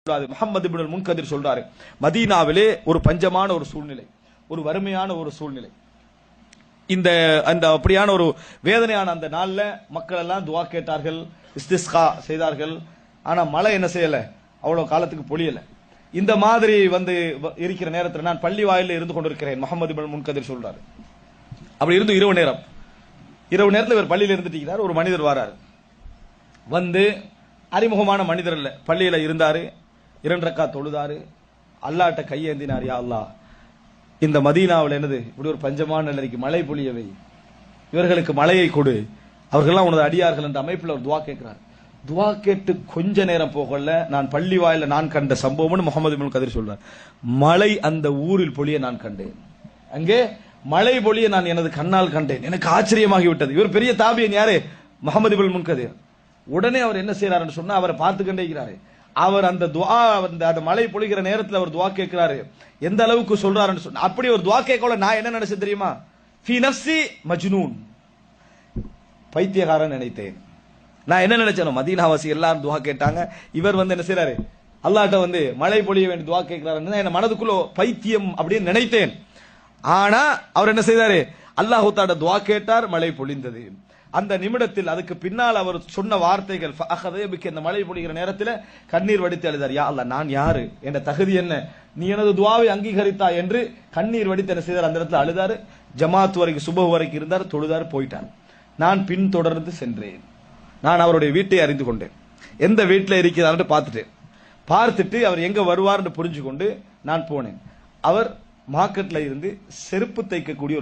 முஹம்மது இப்னுல் முன்கதிர் சொல்றாரு, மதீனாவிலே ஒரு பஞ்சமான ஒரு சூழ்நிலை, ஒரு வறுமையான ஒரு சூழ்நிலை. இந்த அந்த அப்படியான ஒரு வேதனையான அந்த நாள்ல மக்கள் எல்லாம் துவா கேட்டார்கள், இஸ்திஸ்கா செய்தார்கள். ஆனா மழை என்ன செய்யல, அவ்வளவு காலத்துக்கு பொழியல. இந்த மாதிரி இருக்கிற நேரத்தில் நான் பள்ளி வாயில இருந்து கொண்டிருக்கிறேன். முஹம்மது இப்னுல் முன்கதிர் சொல்றாரு, அப்படி இருந்து இரவு நேரத்தில் இவர் பள்ளியில் இருந்துட்டு ஒரு மனிதர் வராரு. அறிமுகமான மனிதர் இல்ல, பள்ளியில இருந்தாரு, 2 ரக்காத் தொழுதாரு, அல்லாஹ்ட்ட கையேந்தினார், யா அல்லாஹ், இந்த மதீனாவில் என்னது இப்படி ஒரு பஞ்சமான நிலைக்கு மழை பொழியவை, இவர்களுக்கு மழையை கொடு, அவர்கள்லாம் உனது அடியார்கள் என்ற அமைப்பில் ஒரு துவா கேட்கிறார். துவா கேட்டு கொஞ்ச நேரம் போகல, நான் பள்ளி வாயில நான் கண்ட சம்பவம்னு முஹம்மது இப்னுல் கதிர் சொல்றார். மழை அந்த ஊரில் பொழிய நான் கண்டேன், அங்கே மழை பொழிய நான் எனது கண்ணால் கண்டேன். எனக்கு ஆச்சரியமாகி விட்டது. இவர் பெரிய தாபியன், யாரு? முஹம்மது இப்னுல் முன்கதிர். உடனே அவர் என்ன செய்யறாருன்னு சொன்னா, அவரை பார்த்துக்கிட்டே இருக்கிறாரு. அவர் அந்த துஆ, அந்த மழை பொழிகிற நேரத்தில் அவர் துஆ கேட்கிறாரு. எந்த அளவுக்கு சொல்றாருன்னு சொன்னா, அப்படி ஒரு துஆ கேட்கல நான் என்ன நினைச்சேன் தெரியுமா? ஃபீ நஃப்ஸி மஜ்னூன், பைத்தியக்காரன் நினைத்தேன். நான் என்ன நினைச்சேன், மதீனாவாசி எல்லாரும் துஆ கேட்டாங்க, இவர் என்ன செய்யறாரு, அல்லாஹ்ட்ட மழை பொழிய வேண்டிய துஆ கேட்கிறாருன்னு என் மனதுக்குள்ள பைத்தியம் அப்படின்னு நினைத்தேன். ஆனா அவர் என்ன செய்தாரு, அல்லாஹ் தஆலா துஆ கேட்டார், மழை பொழிந்தது. அந்த நிமிடத்தில் அதுக்கு பின்னால் அவர் சொன்ன வார்த்தைகள், இந்த மழை பொழிகிற நேரத்தில் கண்ணீர் வடித்து அழுதார். யா அல்லாஹ், நான் யாரு, என்ற தகுதி என்ன, நீ எனது துஆவை அங்கீகரித்தா என்று கண்ணீர் வடித்து என்ன செய்தார், அந்த இடத்துல அழுதாரு. ஜமாத் வரைக்கும், சுபஹ் வரைக்கும் இருந்தார், தொழுதார், போயிட்டார். நான் பின் தொடர்ந்து சென்றேன். நான் அவருடைய வீட்டை அறிந்து கொண்டேன், எந்த வீட்டில் இருக்கிறார் பார்த்துட்டு அவர் எங்க வருவார்னு புரிஞ்சு கொண்டு நான் போனேன். அவர் மார்க்கெட்ல இருந்து செருப்பு தைக்கக்கூடிய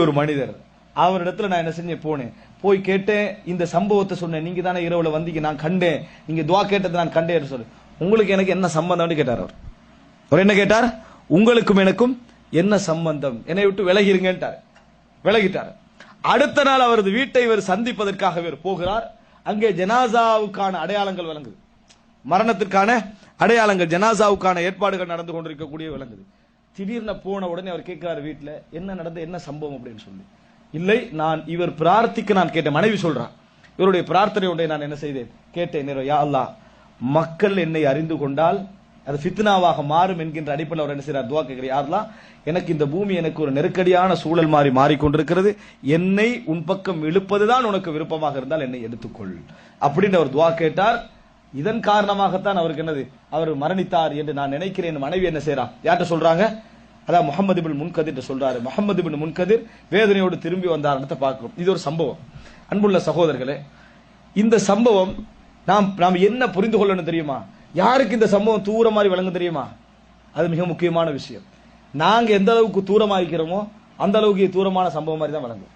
ஒரு மனிதர். அவரிடத்துல நான் என்ன செஞ்சேன், போனேன். போய் கேட்டேன், இந்த சம்பவத்தை சொன்னேன், நீங்க தானே இரவுல வந்தீங்க, நான் கண்டேன், நீங்க துஆ கேட்டதை நான் கண்டேன் சொல்லு. உங்களுக்கு எனக்கு என்ன சம்பந்தம் கேட்டார். அவர் என்ன கேட்டார், உங்களுக்கும் எனக்கும் என்ன சம்பந்தம், என்னை விட்டு விலகிருங்கன்றார். விலகிட்டார். அடுத்த நாள் அவரது வீட்டை இவர் சந்திப்பதற்காக இவர் போகிறார். அங்கே ஜனாசாவுக்கான அடையாளங்கள் விளங்குது, மரணத்திற்கான அடையாளங்கள், ஜனாசாவுக்கான ஏற்பாடுகள் நடந்து கொண்டிருக்கக்கூடிய விளங்குது. திடீர்னு போன உடனே அவர் கேட்கிறார், வீட்டுல என்ன நடந்த, என்ன சம்பவம் அப்படின்னு சொல்லி. இல்லை, நான் இவர் பிரார்த்திக்க நான் கேட்டேன். மனைவி சொல்றான், இவருடைய பிரார்த்தனை ஒன்றை நான் என்ன செய்தேன், கேட்டேன். யா அல்லாஹ், மக்கள் என்னை அறிந்து கொண்டால் அது ஃபித்னாவாக மாறும் என்கின்ற அடிப்படையில் அவர் என்ன செய்யறார், துஆ கேட்கிறார். யா அல்லாஹ், எனக்கு இந்த பூமி எனக்கு ஒரு நெருக்கடியான சூழல் மாறி மாறிக்கொண்டிருக்கிறது, என்னை உன் பக்கம் இழுப்பதுதான் உனக்கு விருப்பமாக இருந்தால் என்னை எடுத்துக்கொள் அப்படின்னு அவர் துஆ கேட்டார். இதன் காரணமாகத்தான் அவருக்கு என்னது, அவர் மரணித்தார் என்று நான் நினைக்கிறேன். மனைவி என்ன செய்யறான், யார்கிட்ட சொல்றாங்க, அதான் முஹம்மது இப்னுல் முன்கதிர் சொல்றாரு. முஹம்மது இப்னுல் முன்கதிர் வேதனையோடு திரும்பி வந்தார்னு பார்க்கிறோம். இது ஒரு சம்பவம். அன்புள்ள சகோதரர்களே, இந்த சம்பவம் நாம் என்ன புரிந்து கொள்ளணும் தெரியுமா? யாருக்கு இந்த சம்பவம் தூர மாதிரி விளங்கும் தெரியுமா? அது மிக முக்கியமான விஷயம். நாங்க எந்த அளவுக்கு தூரமா இருக்கிறோமோ அந்த அளவுக்கு தூரமான சம்பவம் மாதிரி தான் விளங்கும்.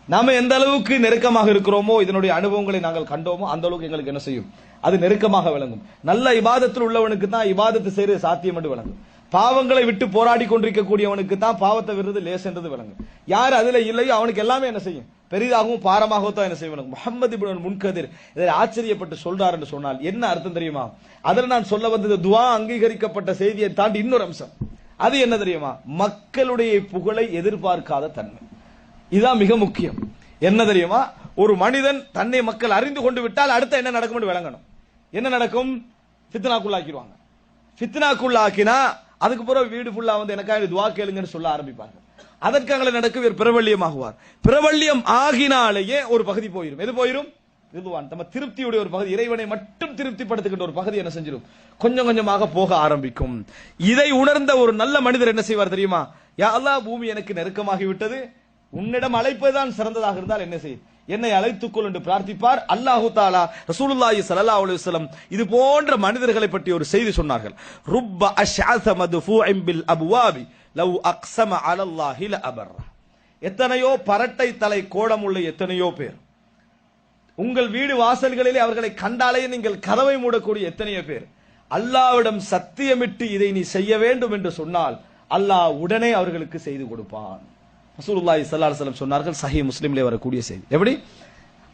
நாம எந்த அளவுக்கு நெருக்கமாக இருக்கிறோமோ, இதனுடைய அனுபவங்களை நாங்கள் கண்டோமோ அந்த அளவுக்கு எங்களுக்கு என்ன செய்யும், அது நெருக்கமாக விளங்கும். நல்ல இபாதத்தில் உள்ளவனுக்கு தான் இபாதத்து செய்யறது சாத்தியம் என்று விளங்கும். பாவங்களை விட்டு போராடி கொண்டிருக்கக்கூடியவனுக்கு தான் பாவத்தை விடுறது லேஸ் என்றது விளங்கும். யார் அதுல இல்லையோ அவனுக்கு எல்லாமே என்ன செய்யும், பெரிதாகவும் பாரமாகவும் தான் என்ன செய்யும். முஹம்மது இப்னுல் முன்கதிர் இதை ஆச்சரியப்பட்டு சொல்றார் என்று சொன்னால் என்ன அர்த்தம் தெரியுமா? அதில் நான் சொல்ல வந்தது துஆ அங்கீகரிக்கப்பட்ட செய்தியை தாண்டி இன்னொரு அம்சம். அது என்ன தெரியுமா? மக்களுடைய புகழை எதிர்பார்க்காத தன்மை. இதுதான் மிக முக்கியம். என்ன தெரியுமா? ஒரு மனிதன் தன்னை மக்கள் அறிந்து கொண்டு விட்டால் அடுத்த என்ன நடக்கும் என்று விளங்கணும். என்ன நடக்கும்? ஃபித்னாக்குள்ளாக்கிடுவாங்க. ஃபித்னாக்குள்ளாக்கினா அதுக்கு பிறகு வீடு ஃபுல்லா எனக்காக துஆ கேளுங்கன்னு சொல்ல ஆரம்பிப்பார்கள். அதற்காக நடக்கும், இவர் பிரபல்யம் ஆகுவார். பிரபல்யம் ஆகினாலேயே ஒரு பகுதி போயிடும். எது போயிடும்? இதுவான் நம்ம திருப்தியுடைய ஒரு பகுதி, இறைவனை மட்டும் திருப்திப்படுத்துகின்ற ஒரு பகுதி என்ன செஞ்சிடும், கொஞ்சம் கொஞ்சமாக போக ஆரம்பிக்கும். இதை உணர்ந்த ஒரு நல்ல மனிதர் என்ன செய்வார் தெரியுமா? யா அல்லாஹ், பூமி எனக்கு நெருக்கமாகி விட்டது, உன்னிடம் அழைப்பதுதான் சிறந்ததாக இருந்தால் என்ன செய், என்னை அழைத்துக்கொள் என்று பிரார்த்திப்பார். அல்லாஹு தஆலா ரசூலுல்லாஹி ஸல்லல்லாஹு அலைஹி வஸல்லம் இது போன்ற மனிதர்களை பற்றி ஒரு செய்தி சொன்னார்கள். ருப்ப அஷ்அஸ மத்ஃபூஇன் பில் அப்வாபி லவ் அக்ஸம அலல்லாஹி லஅபர். எத்தனையோ பரட்டை தலை கோடமுள்ள எத்தனையோ பேர், உங்கள் வீடு வாசல்களிலே அவர்களை கண்டாலே நீங்கள் கதவை மூடக்கூடிய எத்தனையோ பேர், அல்லாஹ்விடம் சத்தியமிட்டு இதை நீ செய்ய வேண்டும் என்று சொன்னால் அல்லாஹ் உடனே அவர்களுக்கு செய்து கொடுப்பான். ரசூலுல்லாஹி ஸல்லல்லாஹு அலைஹி வஸல்லம் சொன்னார்கள், சஹீஹ் முஸ்லிம்ல வரக்கூடிய செய்தி. எப்படி?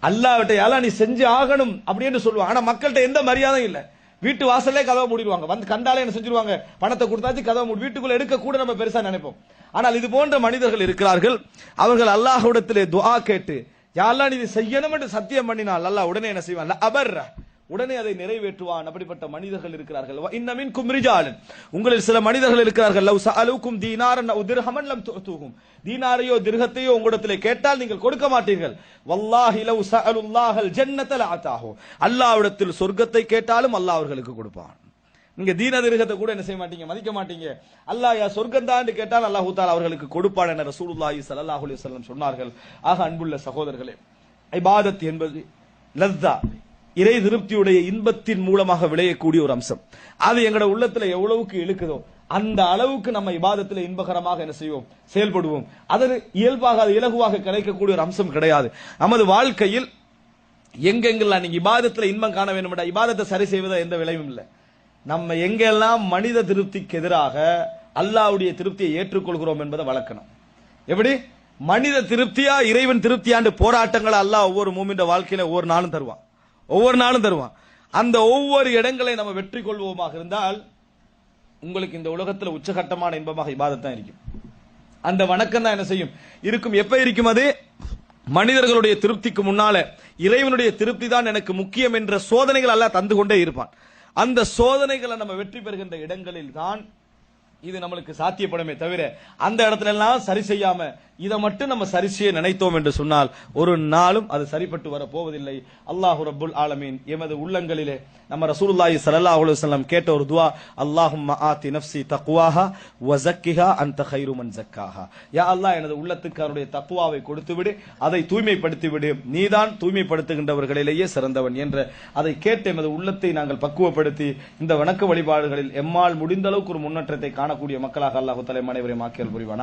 அல்லாஹ்விட்ட யா அல்லாஹ் நீ செஞ்சு ஆகணும் அப்படின்னு சொல்லுவாங்க. ஆனா மக்கள்கிட்ட எந்த மரியாதையும் இல்ல. வீட்டு வாசல்லே கதவை மூடிடுவாங்க. வந்து கண்டாலே என்ன செஞ்சிருவாங்க, பணத்தை கொடுத்தாச்சு கதவை மூடி, வீட்டுக்குள்ள எடுக்க கூட நம்ம பெருசா நினைப்போம். ஆனால் இது போன்ற மனிதர்கள் இருக்கிறார்கள். அவர்கள் அல்லாஹ்விடத்திலே துஆ கேட்டு யா அல்லாஹ் நீ செய்யணும் என்று சத்தியம் பண்ணினால் அல்லாஹ் உடனே என்ன செய்வான், அபர் உடனே அதை நிறைவேற்றுவான். அப்படிப்பட்ட மனிதர்கள் இருக்கிறார்கள். இன்னமின் கும்ரிஜாலன், உங்களில் சில மனிதர்கள் இருக்கிறார்கள். லவ் சஅலுக்கும் தீனாரன் அவ் திர்ஹமன் லம் துஅதுஹும், தீனாரையோ திர்ஹத்தையோ உங்களிடத்திலே கேட்டால் நீங்கள் கொடுக்க மாட்டீர்கள். வல்லாஹி லவ் சஅலுல்லாஹல் ஜன்னத லஅதாஹு, அல்லாஹ்விடத்தில் சொர்க்கத்தை கேட்டாலும் அல்லாஹ் அவர்களுக்கு கொடுப்பான். நீங்க தீன திர்ஹத்தை கூட என்ன செய்ய மாட்டீங்க, மதிக்க மாட்டீங்க. அல்லாஹ் யா சொர்க்கம் தான் என்று கேட்டால் அல்லாஹ் தஆலா அவர்களுக்கு கொடுப்பான் என ரசூலுல்லாஹி ஸல்லல்லாஹு அலைஹி வஸல்லம் சொன்னார்கள். ஆக அன்புள்ள சகோதரர்களே, இபாதத் என்பது லஸ்ஸா, இறை திருப்தியுடைய இன்பத்தின் மூலமாக விளையக்கூடிய ஒரு அம்சம். அது எங்கட உள்ளத்துல எவ்வளவுக்கு இழுக்குதோ அந்த அளவுக்கு நம்ம இபாதத்துல இன்பகரமாக என்ன செய்வோம், செயல்படுவோம். அது இயல்பாக, அது இலகுவாக கிடைக்கக்கூடிய ஒரு அம்சம் கிடையாது. நமது வாழ்க்கையில் எங்கெங்கெல்லாம் நீங்க இபாதத்துல இன்பம் காண வேண்டும், இபாதத்தை சரி செய்வதா எந்த விளைவும் இல்லை. நம்ம எங்கெல்லாம் மனித திருப்திக்கு எதிராக அல்லாஹ்வுடைய திருப்தியை ஏற்றுக்கொள்கிறோம் என்பதை வளர்க்கணும். எப்படி மனித திருப்தியா இறைவன் திருப்தியாண்டு போராட்டங்களை அல்லாஹ் ஒவ்வொரு மூமின் வாழ்க்கையில ஒவ்வொரு நாளும் தருவான், ஒவ்வொரு நாளும் தருவான். அந்த ஒவ்வொரு இடங்களை நம்ம வெற்றி கொள்வோமாக இருந்தால் உங்களுக்கு இந்த உலகத்தில் உச்சகட்டமான இன்பமாக இபாதத் தான் இருக்கும். அந்த வணக்கம் தான் என்ன செய்யும், இருக்கும். எப்ப இருக்கும் அது? மனிதர்களுடைய திருப்திக்கு முன்னால இறைவனுடைய திருப்தி தான் எனக்கு முக்கியம் என்ற சோதனைகள் எல்லாம் தந்து கொண்டே இருப்பான். அந்த சோதனைகளை நம்ம வெற்றி பெறுகின்ற இடங்களில் தான் இது நம்மளுக்கு சாத்தியப்படுமே தவிர, அந்த இடத்துல எல்லாம் சரி செய்யாம இதை மட்டும் நம்ம சரி செய்ய நினைத்தோம் என்று சொன்னால் ஒரு நாளும் அது சரிப்பட்டு வர போவதில்லை. அல்லாஹு ரப்புல் ஆலமீன் எமது உள்ளங்களிலே நம்ம ரசூலுல்லாஹி ஸல்லல்லாஹு அலைஹி வஸல்லம் கேட்ட ஒரு துஆ, அல்லாஹும்ம ஆதி நஃப்ஸி தக்வாஹா வ ஸக்கிஹா அன்த கைரு மன் ஸக்காஹா. யா அல்லாஹ், எனது உள்ளத்துக்கு அவருடைய தக்வாவை கொடுத்து விடு, அதை தூய்மைப்படுத்தி விடு, நீதான் தூய்மைப்படுத்துகின்றவர்களிலேயே சிறந்தவன் என்ற அதை கேட்டு எமது உள்ளத்தை நாங்கள் பக்குவப்படுத்தி இந்த வணக்க வழிபாடுகளில் எம்மால் முடிந்த அளவுக்கு ஒரு முன்னேற்றத்தை காணக்கூடிய மக்களாக அல்லாஹ் தஆலா அனைவரையும் ஆக்கியல் புரிவானாக.